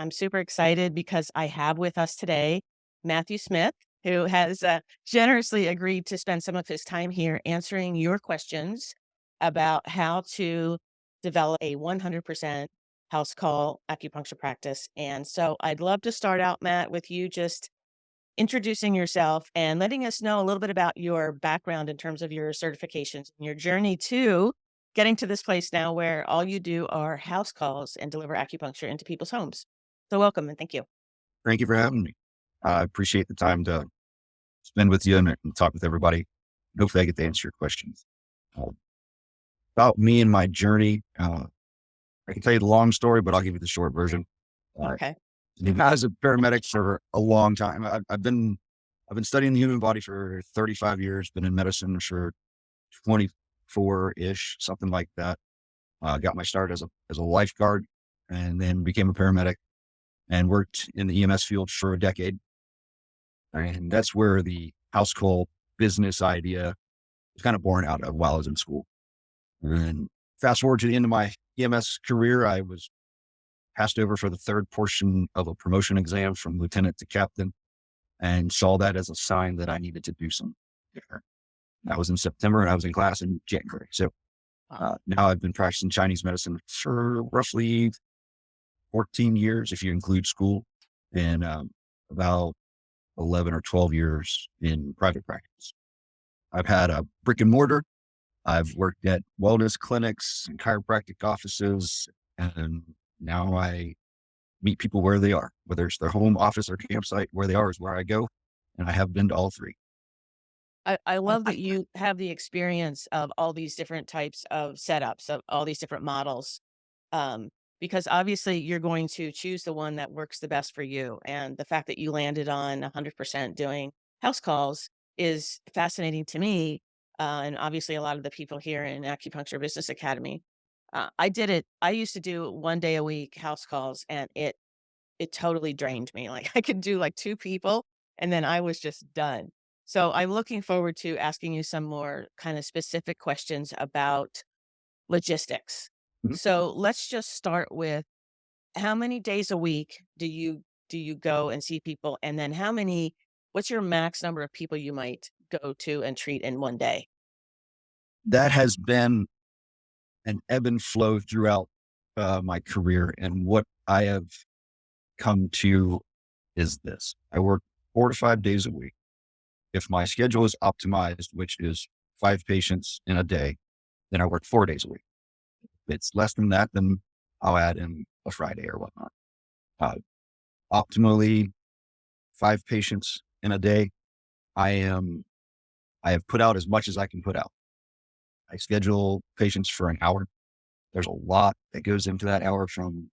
I'm super excited because I have with us today Matthew Smith, who has generously agreed to spend some of his time here answering your questions about how to develop a 100% house call acupuncture practice. And so I'd love to start out, Matt, with you just introducing yourself and letting us know a little bit about your background in terms of your certifications and your journey to getting to this place now where all you do are house calls and deliver acupuncture into people's homes. So welcome and thank you. Thank you for having me. I appreciate the time to spend with you and talk with everybody. Hopefully I get to answer your questions. Uh, About me and my journey, I can tell you the long story, but I'll give you the short version. Uh, Okay. I was a paramedic for a long time. I've been studying the human body for 35 years, been in medicine for 24-ish, something like that. Got my start as a lifeguard and then became a paramedic and worked in the EMS field for a decade. And that's where the house call business idea was kind of born out of while I was in school. And fast forward to the end of my EMS career, I was passed over for the third portion of a promotion exam from lieutenant to captain and saw that as a sign that I needed to do something different. That was in September and I was in class in January. So Wow. now I've been practicing Chinese medicine for roughly 14 years, if you include school, and about 11 or 12 years in private practice. I've had a brick and mortar. I've worked at wellness clinics and chiropractic offices, and now I meet people where they are, whether it's their home office or campsite, where they are is where I go. And I have been to all three. I love that you have the experience of all these different types of setups, of all these different models, um, because obviously you're going to choose the one that works the best for you. And the fact that you landed on 100% doing house calls is fascinating to me. And obviously, a lot of the people here in Acupuncture Business Academy. I did it. I used to do 1 day a week house calls, and it totally drained me. Like I could do like two people, and then I was just done. So I'm looking forward to asking you some more kind of specific questions about logistics. Mhm. So let's just start with how many days a week do you go and see people? And then what's your max number of people you might go to and treat in 1 day? That has been an ebb and flow throughout my career. And what I have come to is this: I work 4 to 5 days a week. If my schedule is optimized, which is 5 patients in a day, then I work 4 days a week. If it's less than that, then I'll add in a Friday or whatnot. Uh, Optimally, 5 patients in a day. I am, I have put out as much as I can put out. I schedule patients for an hour. There's a lot that goes into that hour, from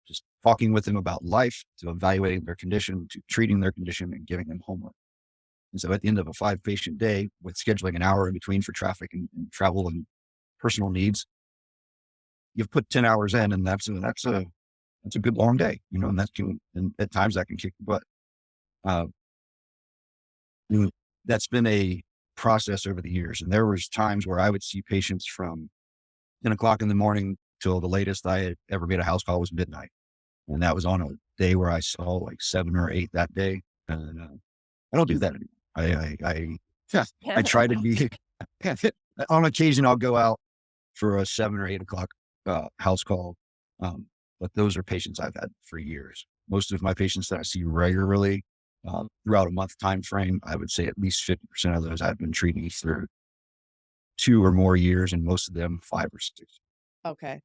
just talking with them about life to evaluating their condition to treating their condition and giving them homework. And so at the end of a 5 patient day, with scheduling an hour in between for traffic and travel and personal needs, you've put 10 hours in, and that's a good long day, and and at times that can kick the butt. Uh, Mm, that's been a process over the years. And there was times where I would see patients from 10 o'clock in the morning till the latest I had ever made a house call was midnight. And that was on a day where I saw like 7 or 8 that day. And I don't do that anymore. Yeah, I try to be, on occasion, I'll go out for a 7 or 8 o'clock house call. Um, but those are patients I've had for years. Most of my patients that I see regularly throughout a month time frame, I would say at least 50% of those I've been treating for 2 or more years, and most of them 5 or 6. Okay.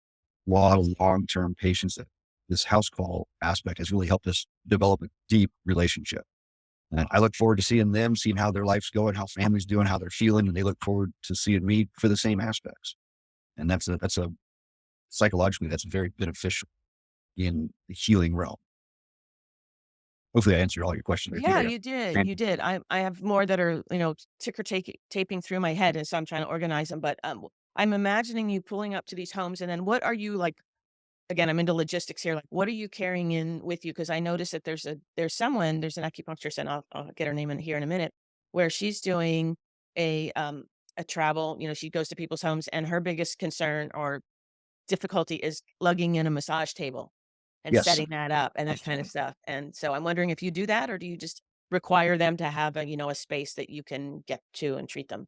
A lot of long-term patients that this house call aspect has really helped us develop a deep relationship. And I look forward to seeing them, seeing how their life's going, how family's doing, how they're feeling, and they look forward to seeing me for the same aspects. And that's a psychologically, that's very beneficial in the healing realm. Hopefully I answered all your questions. I think Yeah, I you did. ran. You did. I have more that are, taping through my head, and so I'm trying to organize them. But I'm imagining you pulling up to these homes, and then what are you like? Again, I'm into logistics here. Like, what are you carrying in with you? Because I noticed that there's an acupuncturist, and I'll get her name in here in a minute, where she's doing a um a travel. She goes to people's homes, and her biggest concern or difficulty is lugging in a massage table. and Yes, setting that up and that kind of stuff. And so I'm wondering if you do that, or do you just require them to have a, a space that you can get to and treat them?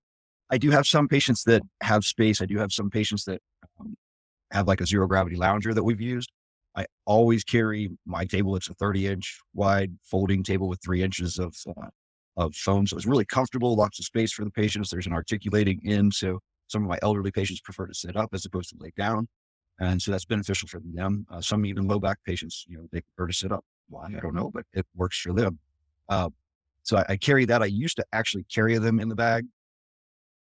I do have some patients that have space. I do have some patients that um, have like a zero gravity lounger that we've used. I always carry my table. It's a 30-inch wide folding table with 3 inches of foam. So it's really comfortable, lots of space for the patients. There's an articulating end. So some of my elderly patients prefer to sit up as opposed to lay down. And so that's beneficial for them. Some even low back patients, they prefer to sit up. Why? I don't know, but it works for them. Uh, so I carry that. I used to actually carry them in the bag,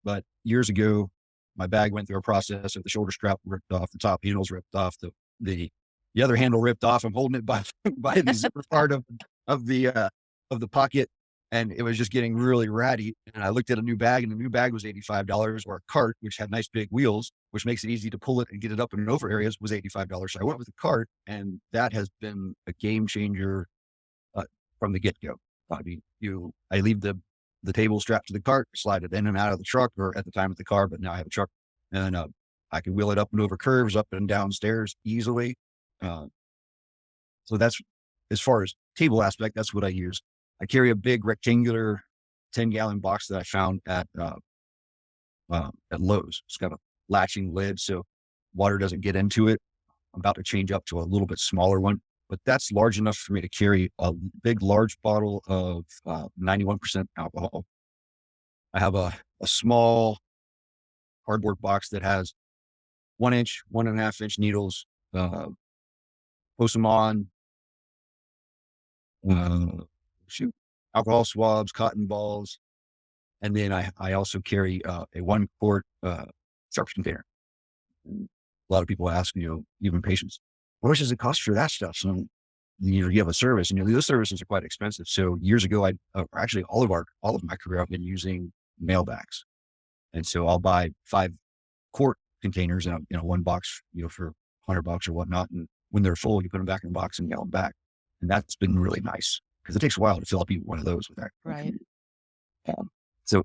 but years ago, my bag went through a process of the shoulder strap ripped off, the top handles ripped off, the the other handle ripped off. I'm holding it by by the zipper part of the of the pocket, and it was just getting really ratty. And I looked at a new bag, and the new bag was $85, or a cart, which had nice big wheels, which makes it easy to pull it and get it up and over areas, was $85. So I went with the cart, and that has been a game changer uh, from the get go. I mean, I leave the table strapped to the cart, slide it in and out of the truck, or at the time of the car, but now I have a truck, and I can wheel it up and over curves, up and down stairs easily. Uh, so that's as far as table aspect. That's what I use. I carry a big rectangular 10-gallon box that I found at Lowe's. It's got a latching lid, so water doesn't get into it. I'm about to change up to a little bit smaller one, but that's large enough for me to carry a big, large bottle of 91% alcohol. I have a small cardboard box that has 1 inch, 1.5 inch needles, uh, post them on, uh, shoot, alcohol swabs, cotton balls. And then I also carry a 1 quart sharps container. And a lot of people ask, even patients, how much does it cost for that stuff? So, you have a service, and those services are quite expensive. So years ago, actually all of my career, I've been using mailbacks. And so I'll buy 5 quart containers in one box, for $100 or whatnot. And when they're full, you put them back in the box and mail them back. And that's been really nice because it takes a while to fill up even one of those with that. Right. So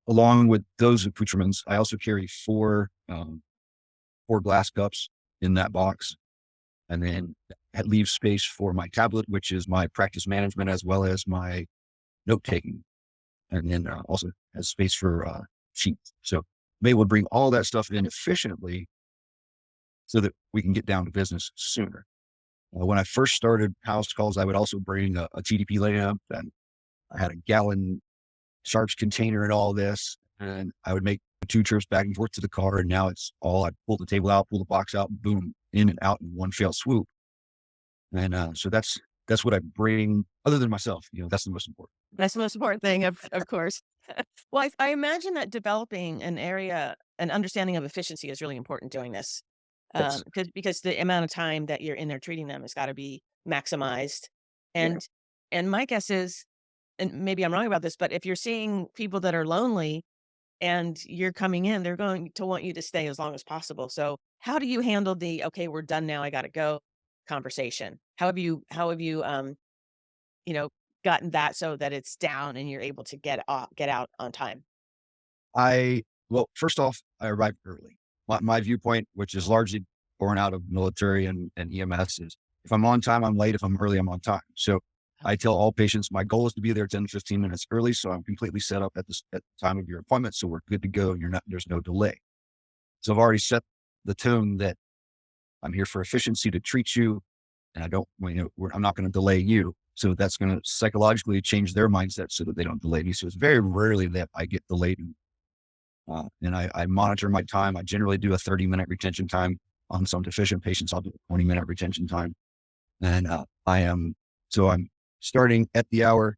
along with those accoutrements, I also carry four glass cups in that box. And then that leaves space for my tablet, which is my practice management, as well as my note taking. And then also has space for sheets. So I'm able to bring all that stuff in efficiently so that we can get down to business sooner. When I first started house calls, I would also bring a TDP lamp, and I had a gallon sharps container and all this. And I would make 2 trips back and forth to the car. And now it's all, I pull the table out, pull the box out, boom, in and out in one fell swoop. And so that's what I bring other than myself. That's the most important. That's the most important thing, of course. Well, I imagine that developing an understanding of efficiency is really important doing this, Yes. because the amount of time that you're in there treating them has got to be maximized. Yeah. And my guess is, and maybe I'm wrong about this, but if you're seeing people that are lonely and you're coming in, they're going to want you to stay as long as possible. So, how do you handle the "Okay, we're done now, I gotta go" conversation? How have you, you know, gotten that so that it's down and you're able to get out on time? Well, first off, I arrived early. My viewpoint, which is largely born out of military and EMS, is if I'm on time, I'm late. If I'm early, I'm on time. So I Okay. tell all patients my goal is to be there 10 to 15 minutes early. So I'm completely set up at the time of your appointment. So we're good to go. There's no delay. So I've already set the tone that I'm here for efficiency to treat you. And I don't, I'm not going to delay you. So that's going to psychologically change their mindset so that they don't delay me. So it's very rarely that I get delayed. And I monitor my time. I generally do a 30-minute retention time. On some deficient patients, I'll do a 20-minute retention time. And I'm starting at the hour.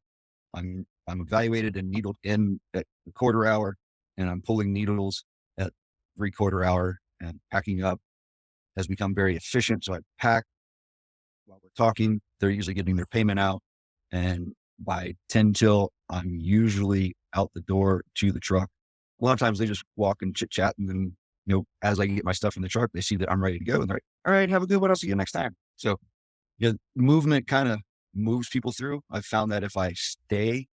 I'm evaluated and needled in at the quarter hour, and I'm pulling needles at 3/4 hour, and packing up has become very efficient. So I pack while we're talking. They're usually getting their payment out. And by 10 till, I'm usually out the door to the truck. A lot of times they just walk and chit chat. And then, as I get my stuff in the truck, they see that I'm ready to go. And they're like, all right, have a good one. I'll see you next time. So, movement kind of moves people through. I've found that if I stay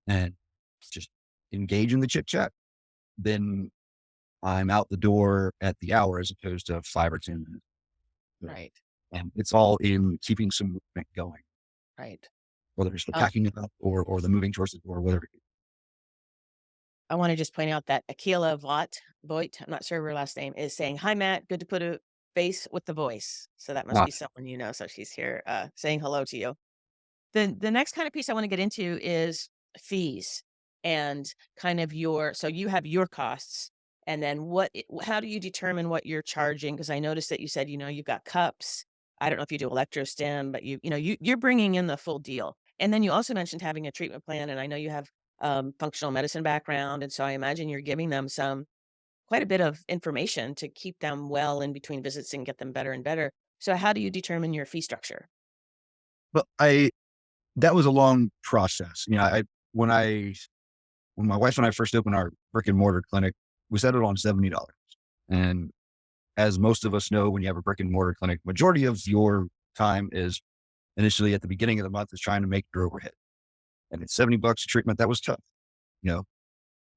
and just engage in the chit chat, then I'm out the door at the hour as opposed to 5 or 10 minutes. So Right. And it's all in keeping some movement going, Right. whether it's the Um, packing it up or the moving towards the door, whatever. I want to just point out that Akila Voigt, I'm not sure of her last name, is saying, "Hi, Matt. Good to put a face with the voice." So that must Ah, be someone you know. So she's here saying hello to you. The next kind of piece I wanna get into is fees and kind of your so you have your costs, and then how do you determine what you're charging? Because I noticed that you said, you've got cups. I don't know if you do electrostim, but you're bringing in the full deal. And then you also mentioned having a treatment plan, and I know you have, functional medicine background, and so I imagine you're giving them quite a bit of information to keep them well in between visits and get them better and better. So how do you determine your fee structure? but that was a long process. When I, when my wife and I first opened our brick and mortar clinic, we settled on $70. And as most of us know, when you have a brick and mortar clinic, majority of your time is initially at the beginning of the month is trying to make your overhead. And it's $70 a treatment. That was tough, you know?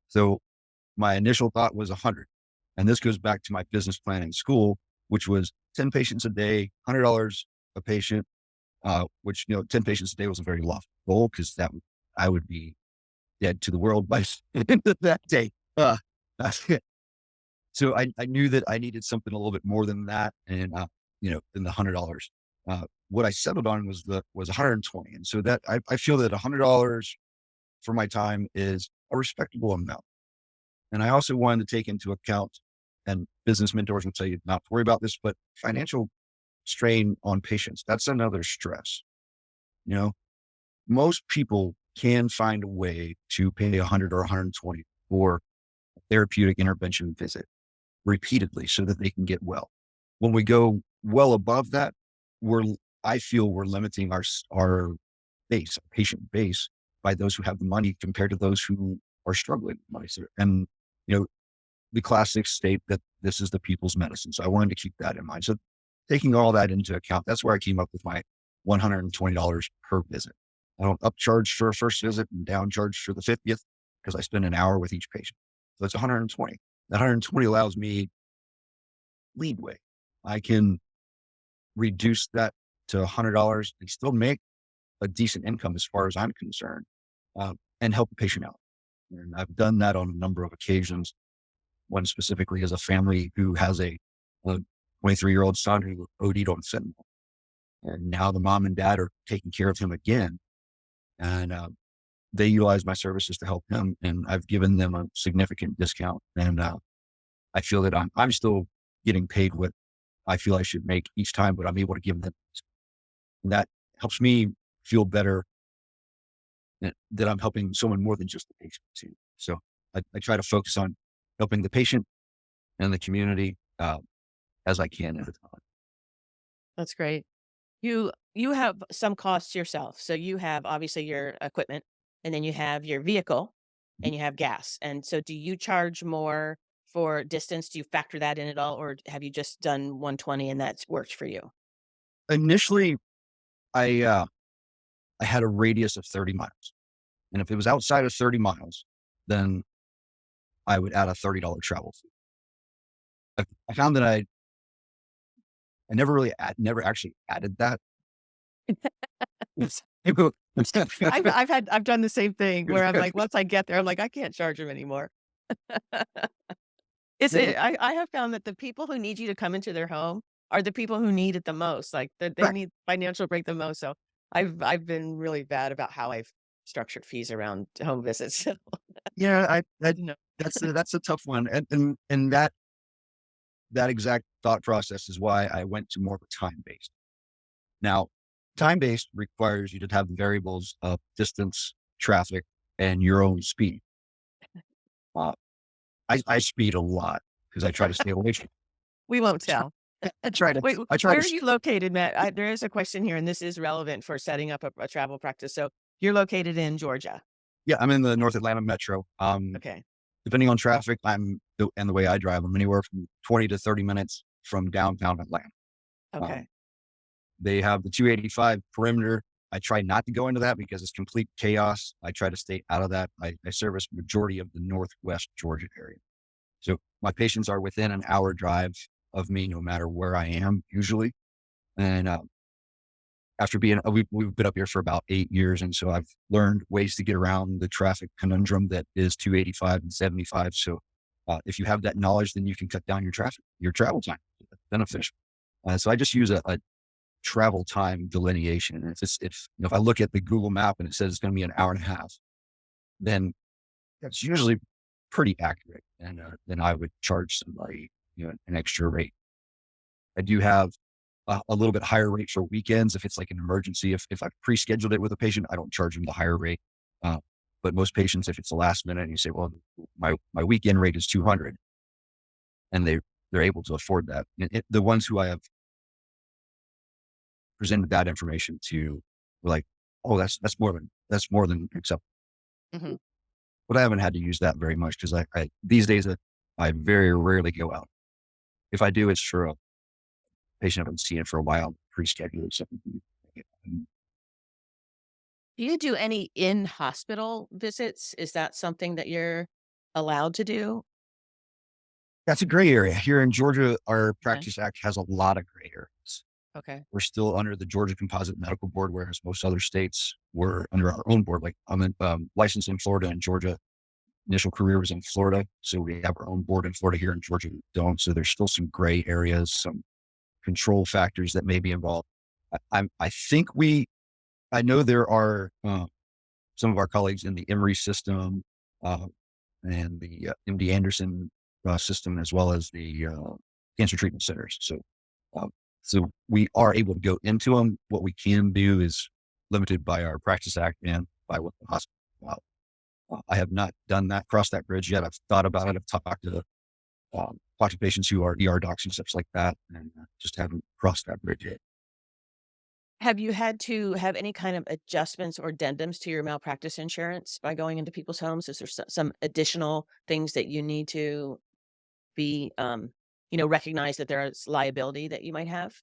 So my initial thought was 100. And this goes back to my business plan in school, which was 10 patients a day, $100 a patient, which, 10 patients a day was a very lofty goal because I would be dead to the world by the end of that day. So I knew that I needed something a little bit more than that. And, than the $100. What I settled on was 120. And so that I feel that $100 for my time is a respectable amount. And I also wanted to take into account, and business mentors will tell you not to worry about this, but financial strain on patients. That's another stress. You know, most people can find a way to pay 100 or 120 for a therapeutic intervention visit repeatedly so that they can get well. When we go well above that, we're, I feel we're limiting our base, our patient base, by those who have the money compared to those who are struggling with money. And, you know, the classics state that this is the people's medicine. So I wanted to keep that in mind. So taking all that into account, that's where I came up with my $120 per visit. I don't upcharge for a first visit and downcharge for the 50th because I spend an hour with each patient. So it's 120. That 120 allows me leadway. I can reduce that to $100 and still make a decent income as far as I'm concerned, and help the patient out. And I've done that on a number of occasions. One specifically is a family who has a 23-year-old son who OD'd on fentanyl. And now the mom and dad are taking care of him again. And they utilize my services to help him. And I've given them a significant discount. And I feel that I'm still getting paid what I feel I should make each time, but I'm able to give them. And that helps me feel better that I'm helping someone more than just the patient too. So I try to focus on helping the patient and the community as I can at the time. That's great. You have some costs yourself. So you have obviously your equipment, and then you have your vehicle, and you have gas. And so do you charge more for distance? Do you factor that in at all, or have you just done 120 and that's worked for you? Initially, I had a radius of 30 miles, and if it was outside of 30 miles, then I would add a $30 travel fee. I found that I never actually added that. I've done the same thing where I'm like, once I get there, I'm like, I can't charge them anymore. I have found that the people who need you to come into their home are the people who need it the most. Like they need financial break the most. So I've been really bad about how I've structured fees around home visits. Yeah, Good to know. that's a tough one, and that exact thought process is why I went to more of a time based. Now, time based requires you to have the variables of distance, traffic, and your own speed. Uh, I speed a lot because I try to stay away from. We won't tell. I try to. Wait, I try where to. are you located, Matt? There is a question here, and this is relevant for setting up a travel practice. So you're located in Georgia. Yeah, I'm in the North Atlanta metro. Okay. Depending on traffic, and the way I drive, I'm anywhere from 20 to 30 minutes from downtown Atlanta. Um, Okay. they have the 285 perimeter. I try not to go into that because it's complete chaos. I try to stay out of that. I service majority of the Northwest Georgia area. So my patients are within an hour drive of me, no matter where I am, usually. And after being, we've been up here for about 8 years. And so I've learned ways to get around the traffic conundrum that is 285 and 75. So if you have that knowledge, then you can cut down your travel time. That's beneficial. So I just use a travel time delineation. And if I look at the Google map and it says it's going to be an hour and a half, then that's usually pretty accurate. And then I would charge somebody, an extra rate. I do have a little bit higher rate for weekends. If it's like an emergency, if I've pre-scheduled it with a patient, I don't charge them the higher rate. Uh, but most patients, if it's the last minute and you say, well, my weekend rate is 200 and they're able to afford that. The ones who I have presented that information to were like, oh, that's more than acceptable. Mhm. But I haven't had to use that very much because these days I very rarely go out. If I do, it's for a patient I've been seeing for a while, pre-scheduled something. Do you do any in-hospital visits? Is that something that you're allowed to do? That's a gray area. Here in Georgia, our Okay. Practice Act has a lot of gray areas. Okay. We're still under the Georgia Composite Medical Board, whereas most other states were under our own board. Like licensed in Florida and Georgia. Initial career was in Florida. So we have our own board in Florida. Here in Georgia, we don't. So there's still some gray areas, some control factors that may be involved. I think I know there are some of our colleagues in the Emory system, uh, and the MD Anderson system, as well as the cancer treatment centers. Um, so we are able to go into them. What we can do is limited by our Practice Act and by what the hospital allows. I have not done that, crossed that bridge yet. I've thought about it. I've talked to patients who are ER docs and such like that, and just haven't crossed that bridge yet. Have you had to have any kind of adjustments or addendums to your malpractice insurance by going into people's homes? Is there some additional things that you need to be, recognize that there is liability that you might have?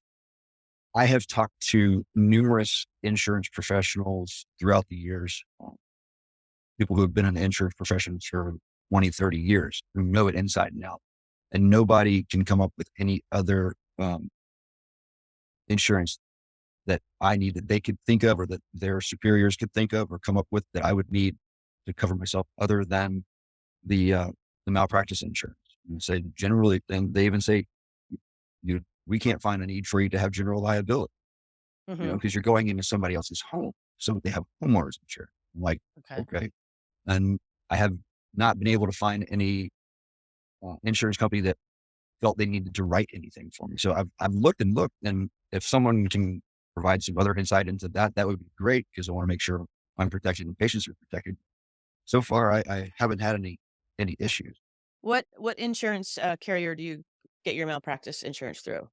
I have talked to numerous insurance professionals throughout the years, people who have been in the insurance profession for 20, 30 years, who know it inside and out. And nobody can come up with any other insurance that I need that they could think of or that their superiors could think of or come up with that I would need to cover myself other than the uh, the malpractice insurance. And say generally, and they even say, we can't find a need for you to have general liability, Mhm. because you're going into somebody else's home. So they have homeowners insurance. I'm like, Okay. okay. And I have not been able to find any insurance company that felt they needed to write anything for me. So I've looked and looked, and if someone can provide some other insight into that, that would be great because I want to make sure I'm protected and patients are protected. So far, I haven't had any issues. What insurance, carrier do you get your malpractice insurance through?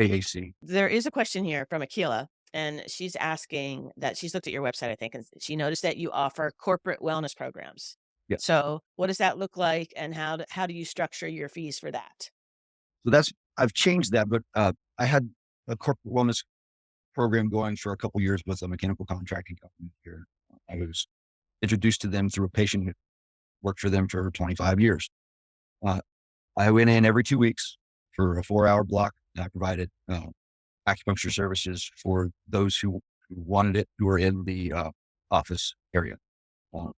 AAC, There is a question here from Akila, and she's asking that she's looked at your website, I think, and she noticed that you offer corporate wellness programs. yes. So, what does that look like, and how do you structure your fees for that? So I've changed that, but I had a corporate wellness program going for a couple years with a mechanical contracting company here. I was introduced to them through a patient who worked for them for 25 years. Uh, I went in every 2 weeks for a 4-hour block. And I provided acupuncture services for those who wanted it, who were in the office area. Uh,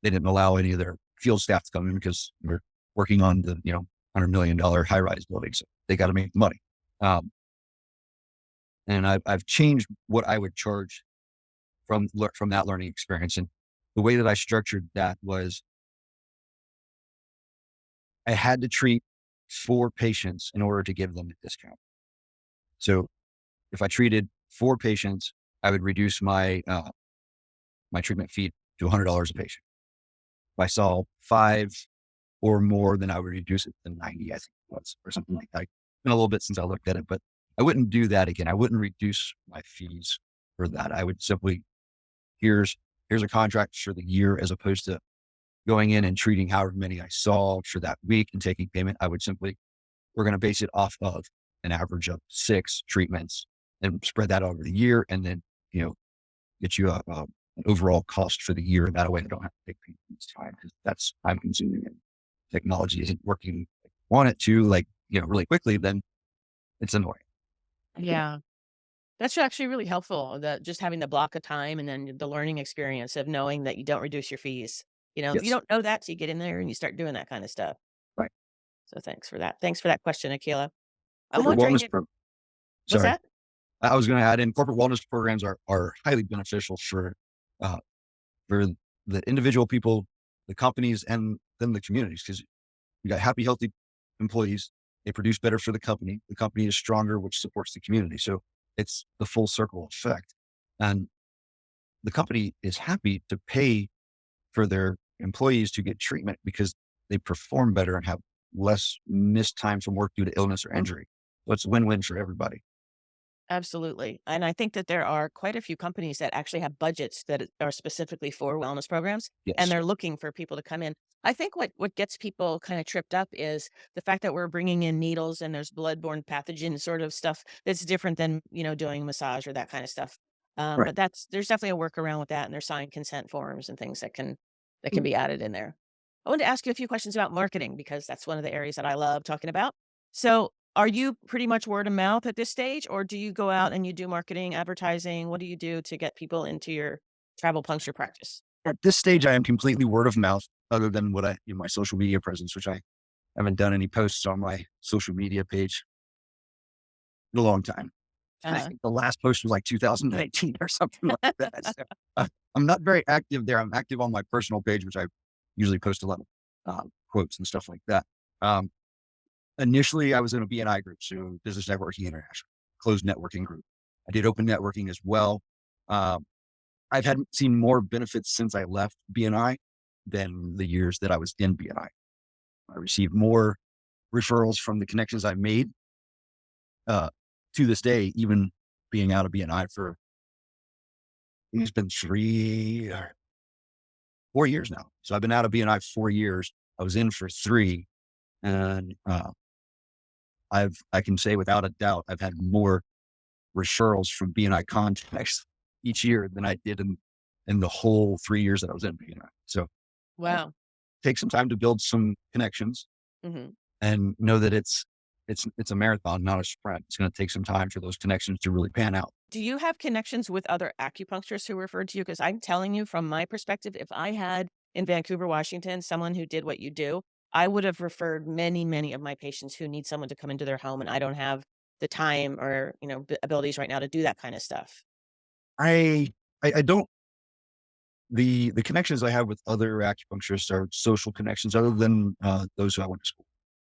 they didn't allow any of their field staff to come in because we're working on the $100 million high rise building, so they got to make money. Um, and I've changed what I would charge from that learning experience, and the way that I structured that was I had to treat 4 patients in order to give them a discount. So if I treated 4 patients, I would reduce my treatment fee to $100 a patient. If I saw 5 or more, then I would reduce it to 90, I think it was, or something like that. It's been a little bit since I looked at it, but I wouldn't do that again. I wouldn't reduce my fees for that. I would simply, here's here's a contract for the year, as opposed to going in and treating however many I saw for that week and taking payment. I would simply, we're going to base it off of an average of 6 treatments and spread that over the year, and then you know get you an overall cost for the year. That way, I don't have to take payments time because that's time consuming, and technology isn't working like I want it to, like really quickly. Then it's annoying. Yeah. That's actually really helpful, that just having the block of time and then the learning experience of knowing that you don't reduce your fees. You Yes. don't know that till you get in there and you start doing that kind of stuff. Right. So thanks for that. Thanks for that question, Akila. I'm Corporate wondering wellness if what's sorry. that? I was going to add in corporate wellness programs are highly beneficial uh, for the individual people, the companies, and then the communities. Because you got happy, healthy employees. They produce better for the company. The company is stronger, which supports the community. So it's the full circle effect. And the company is happy to pay for their employees to get treatment because they perform better and have less missed time from work due to illness or injury. So it's a win-win for everybody. Absolutely. And I think that there are quite a few companies that actually have budgets that are specifically for wellness programs, and Yes. they're looking for people to come in. I think what gets people kind of tripped up is the fact that we're bringing in needles and there's bloodborne pathogen sort of stuff that's different than, doing massage or that kind of stuff. Right. But there's definitely a workaround with that, and there's signed consent forms and things that can be added in there. I wanted to ask you a few questions about marketing because that's one of the areas that I love talking about. So, are you pretty much word of mouth at this stage, or do you go out and you do marketing, advertising? What do you do to get people into your travel puncture practice? At this stage, I am completely word of mouth, other than my social media presence, which I haven't done any posts on my social media page in a long time. I Uh-huh. think the last post was like 2019 or something like that. So, I'm not very active there. I'm active on my personal page, which I usually post a lot of quotes and stuff like that. Um, Initially, I was in a BNI group, so Business Networking International, closed networking group. I did open networking as well. Um, I've had seen more benefits since I left BNI than the years that I was in BNI. I received more referrals from the connections I made uh, to this day, even being out of BNI for it's been 4 years now. So I've been out of BNI 4 years. I was in for three, and I can say without a doubt I've had more referrals from BNI contacts each year than I did in the whole 3 years that I was in BNI. So uh, Wow. take some time to build some connections Mhm. and know that it's a marathon, not a sprint. It's going to take some time for those connections to really pan out. Do you have connections with other acupuncturists who referred to you? Because I'm telling you from my perspective, if I had in Vancouver, Washington, someone who did what you do, I would have referred many, many of my patients who need someone to come into their home, and I don't have the time or, abilities right now to do that kind of stuff. I I don't the connections I have with other acupuncturists are social connections, other than those who I went to school.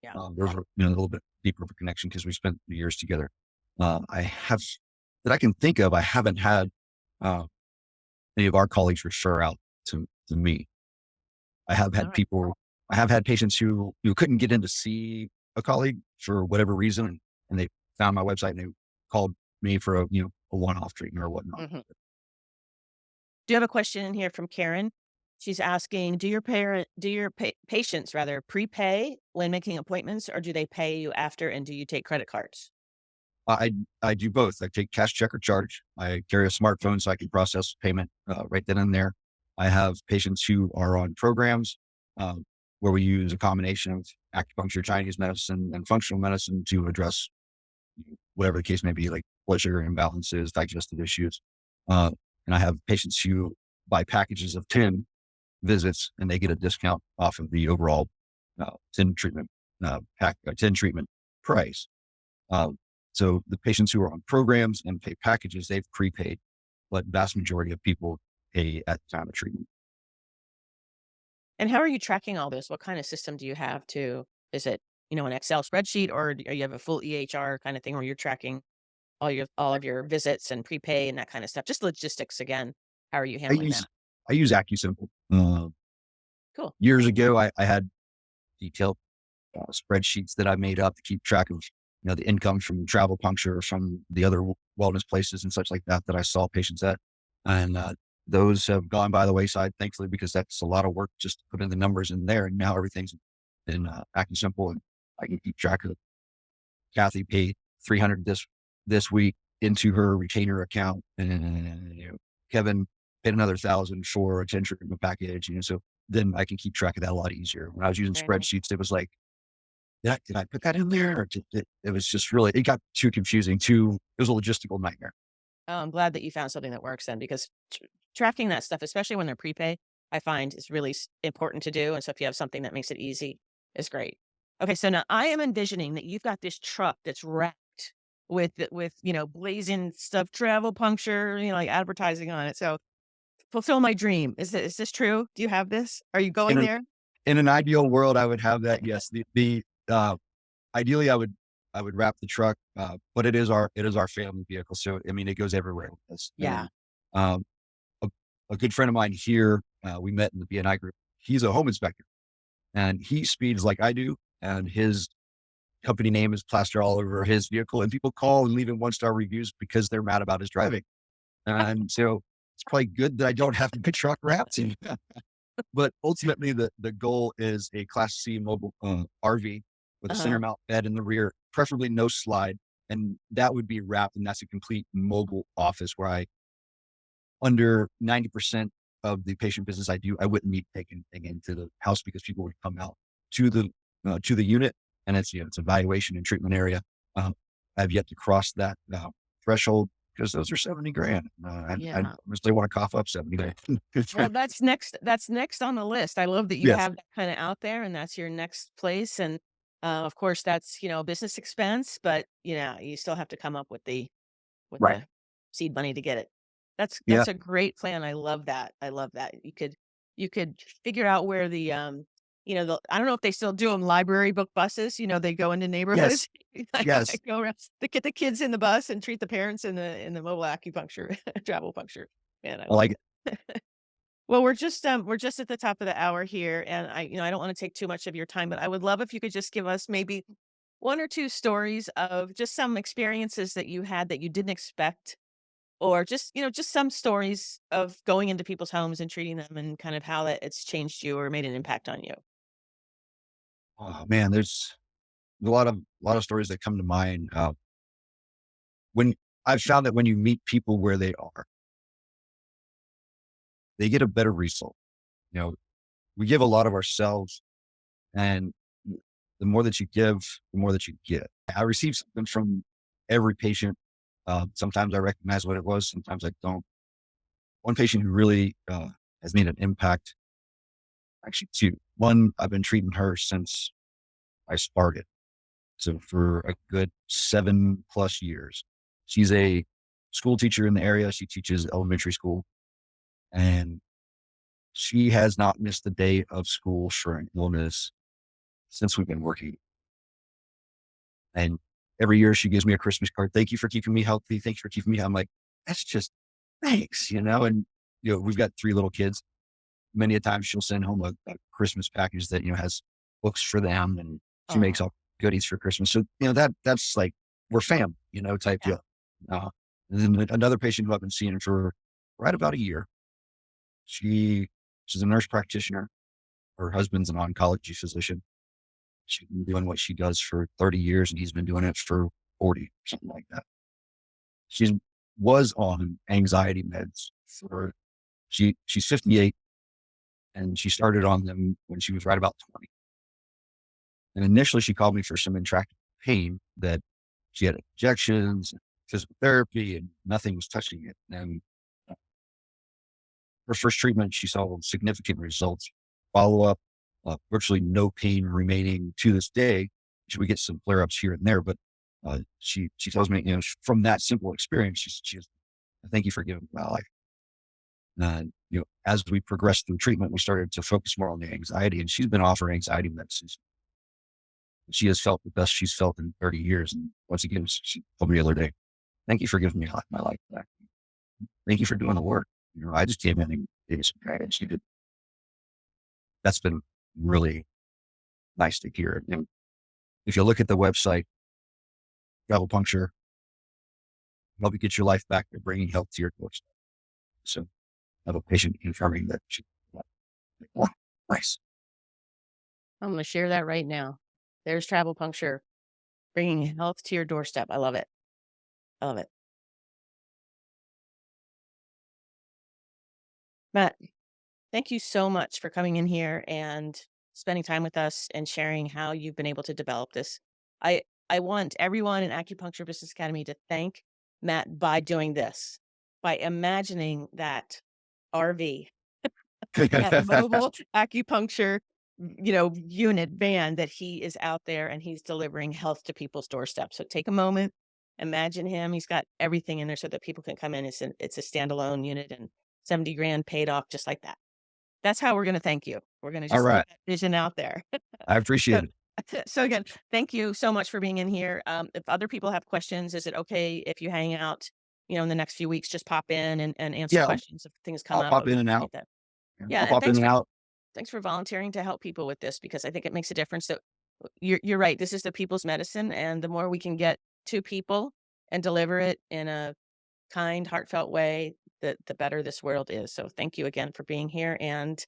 Yeah. There's a little bit deeper of a connection because we spent years together. I have that I can think of. I haven't had uh, any of our colleagues refer out to me. I have All had right. people, I have had patients who couldn't get in to see a colleague for whatever reason, and they found my website and they called me for a one-off treatment or whatnot. Mhm. Do you have a question in here from Karen? She's asking, do your patients rather prepay when making appointments, or do they pay you after, and do you take credit cards? I do both. I take cash, check, or charge. I carry a smartphone so I can process payment right then and there. I have patients who are on programs um, where we use a combination of acupuncture, Chinese medicine, and functional medicine to address whatever the case may be, like blood sugar imbalances, digestive issues. Uh, and I have patients who buy packages of 10 visits and they get a discount off of the overall 10 treatment 10 treatment price. Um, so the patients who are on programs and pay packages, they've prepaid, but vast majority of people pay at the time of treatment. And how are you tracking all this? What kind of system do you have is it, an Excel spreadsheet, or you have a full EHR kind of thing where you're tracking all of your visits and prepay and that kind of stuff? Just logistics again. How are you I handling that? use I use AccuSimple. Cool. Years ago, I had detailed spreadsheets that I made up to keep track of the income from travel puncture or from the other wellness places and such like that I saw patients at, and those have gone by the wayside, thankfully, because that's a lot of work just to put in the numbers in there, and now everything's in AccuSimple, and I can keep track of Kathy paid 300 this week into her retainer account, and Kevin paid another 1,000 for a 10 treatment package. So then I can keep track of that a lot easier. When I was using Very nice. spreadsheets, it was like, did I put that in there? Or it was just really, it got too confusing. It was a logistical nightmare. Oh, I'm glad that you found something that works then because tracking that stuff, especially when they're prepay, I find is really important to do. And so if you have something that makes it easy, is great. Okay, so now I am envisioning that you've got this truck that's wrapped with blazing stuff, travel puncture, like advertising on it. So fulfill my dream. Is this true? Do you have this? Are you In going an there? in an ideal world, I would have that. Yes, ideally, I would wrap the truck, but it is our family vehicle, so I mean, it goes everywhere with us. Yeah. And um, a, a good friend of mine here, we met in the BNI group. He's a home inspector, and he speeds like I do, and his company name is plastered all over his vehicle, and people call and leave him 1-star reviews because they're mad about his driving. And so it's probably good that I don't have my truck wrapped. But ultimately, the goal is a Class C mobile RV with a center Uh-huh. mount bed in the rear, preferably no slide, and that would be wrapped, and that's a complete mobile office where I under 90% of the patient business I do, I wouldn't need to take anything into the house because people would come out to the unit, and it's evaluation and treatment area. Um, I've yet to cross that threshold because those are 70 grand, and I Yeah. honestly want to cough up 70 grand. Well, that's next on the list. I love that you Yes, have that kinda out there and that's your next place, and, of course, that's, a business expense, but, you still have to come up with right. the seed money to get it. Yeah, That's a great plan. I love that. I love that. You could figure out where I don't know if they still do them. Library book buses, they go into yes, neighborhoods, yes. go around to get the kids in the bus and treat the parents in the mobile acupuncture, travel puncture. Man, I I love like it. it. Well, we're just at the top of the hour here, and I don't want to take too much of your time, but I would love if you could just give us maybe one or two stories of just some experiences that you had that you didn't expect, or just some stories of going into people's homes and treating them, and kind of how that it's changed you or made an impact on you. Oh man, there's a lot of stories that come to mind. When I've found that when you meet people where they are, they get a better result. You know, we give a lot of ourselves, and the more that you give, the more that you get. I receive something from every patient. Sometimes I recognize what it was, sometimes I don't. One patient who really has made an impact, actually two. One, I've been treating her since I started. So for a good 7+ years, she's a school teacher in the area. She teaches elementary school, and she has not missed a day of school for an illness since we've been working. And every year she gives me a Christmas card. Thank you for keeping me healthy. Thank you for keeping me. I'm like, that's just thanks. And we've got 3 little kids. Many a time she'll send home a Christmas package that has books for them, and she makes Oh, all goodies for Christmas. So that's like we're type yeah. deal. Uh, and then another patient who I've been seeing for right about a year. She's a nurse practitioner. Her husband's an oncology physician. She's been doing what she does for 30 years, and he's been doing it for 40, something like that. She was on anxiety meds for she's 58, and she started on them when she was right about 20. And initially she called me for some intractable pain that she had injections, physical therapy, and nothing was touching it. And her first treatment, she saw significant results. Follow up, virtually no pain remaining to this day. She would get some flare ups here and there, but she tells me, from that simple experience, she's thank you for giving me my life. And as we progressed through treatment, we started to focus more on the anxiety, and she's been off her anxiety medicines. She has felt the best she's felt in 30 years. And once again, she told me the other day, thank you for giving me my life back. Thank you for doing the work. I just came in and gave you some guidance. You did. That's been really nice to hear. And if you look at the website, Acupuncture, help you get your life back by bringing health to your doorstep. So I have a patient confirming that she, wow, nice. I'm gonna share that right now. There's travel puncture, bringing health to your doorstep. I love it. I love it. Matt, thank you so much for coming in here and spending time with us and sharing how you've been able to develop this. I want everyone in Acupuncture Business Academy to thank Matt, by doing this, by imagining that RV, that mobile acupuncture, unit van that he is out there and he's delivering health to people's doorsteps. So take a moment, imagine him. He's got everything in there so that people can come in. It's a standalone unit and 70 grand paid off just like that. That's how we're going to thank you. We're going to All just leave right. that vision out there. I So, appreciate it. so again, thank you so much for being in here. If other people have questions, is it okay if you hang out, in the next few weeks, just pop in and answer Yeah, questions if things come I'll up? I pop would in and out. appreciate that. Yeah, Yeah, I'll and pop in and out. thanks for volunteering to help people with this because I think it makes a difference. So you're right. This is the people's medicine, and the more we can get to people and deliver it in a kind, heartfelt way, the better this world is. So thank you again for being here, and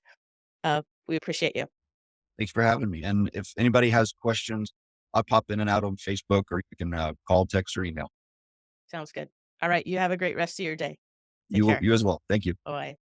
we appreciate you. Thanks for having me. And if anybody has questions, I'll pop in and out on Facebook, or you can call, text, or email. Sounds good. All right. You have a great rest of your day. Take You care. you as well. Thank you. Bye.